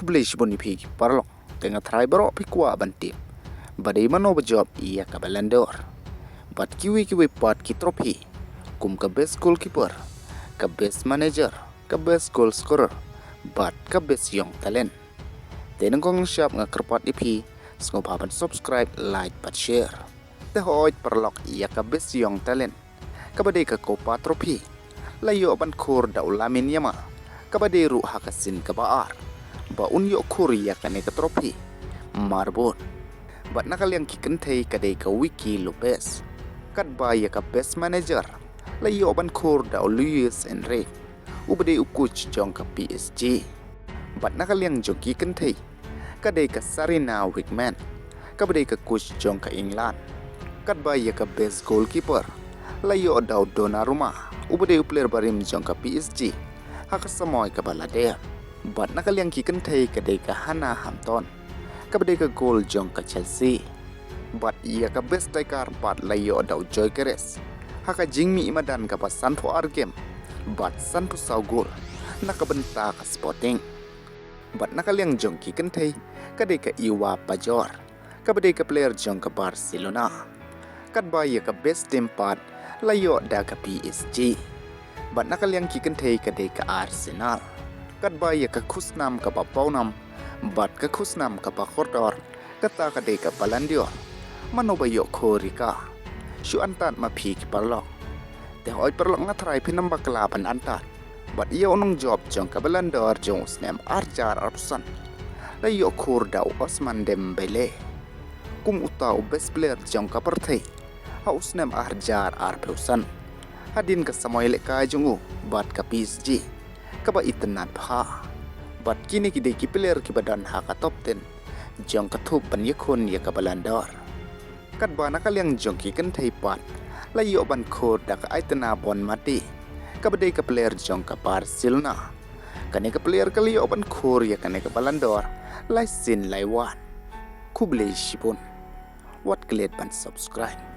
Kublish bonipi parlok dengan try berok pikwa bantip. Badai mano berjob ia ke Balandor. Bat kiwi pat ki trofi. Kum ke best goalkeeper, ke best manager, ke best goal scorer, bat ke best young talent. Tenang kong siap ngakerpat ipi, sengopapan subscribe, like, bat share. Tehoit parlok ia ke best young talent. Kabadai ke kopa trofi. Layo ban kur da ulamin yama. Kabadai ru hakasin ke baar. Ba unyo kuria kane ke trofi marbot bat nakal yang kikentei kadai ke wiki lopez kat ba ya ke best manager layo ban kur da Luis Enrique ubade ukuch jongka PSG bat nakal yang joki kentei kadai ke Sarina Wickman kabadai ke coach jongka England kat ba ya ke best goalkeeper layo da Donnarumma ubade player barim jongka PSG hakasamoy ke balade bat nakal yang kikentei kadai ke Hannah Hampton kabadai ke gol jongka Chelsea bat ia ke best striker bat layo dau Joy Keres haka jingmi imadan ke pasan po argem bat san po saw gol nakabenta ke Sporting bat nakal yang jong kikentei kadai ke Iwa Pajor kabadai ke player jongka Barcelona kat ba ia ke best team part layo da ke PSG bat nakal yang kikentei kadai ke Arsenal kat ba ya ke khusnam ke papaunam bat ke khusnam ke pakordor kata kadai ke Balandor mano bayo korika syu antat ma phi ki parlok te hoi parlok ngatrai pinam bakalapan antat bat ia onong job jong ke Balandor jong usnem arjar arpsan layo kur dau Osman Dembele kum utau best player jong ke Peit ha usnem arjar arpeusan hadin ke samoy leka jongu bat ke PSG kaba itenat ha bat kini kidai ki player ki badan ha ka top 10 jong ka thup ban yakun ya ka Balandor kat bana kal yang jong ki kan thai pat layo ban khod dak aitena bon mati kabadai ka player jong ka Barcelona kane ka player ka liyo ban khor ya kane ka Balandor lai sin lai wan kublei shipun wat klet ban subscribe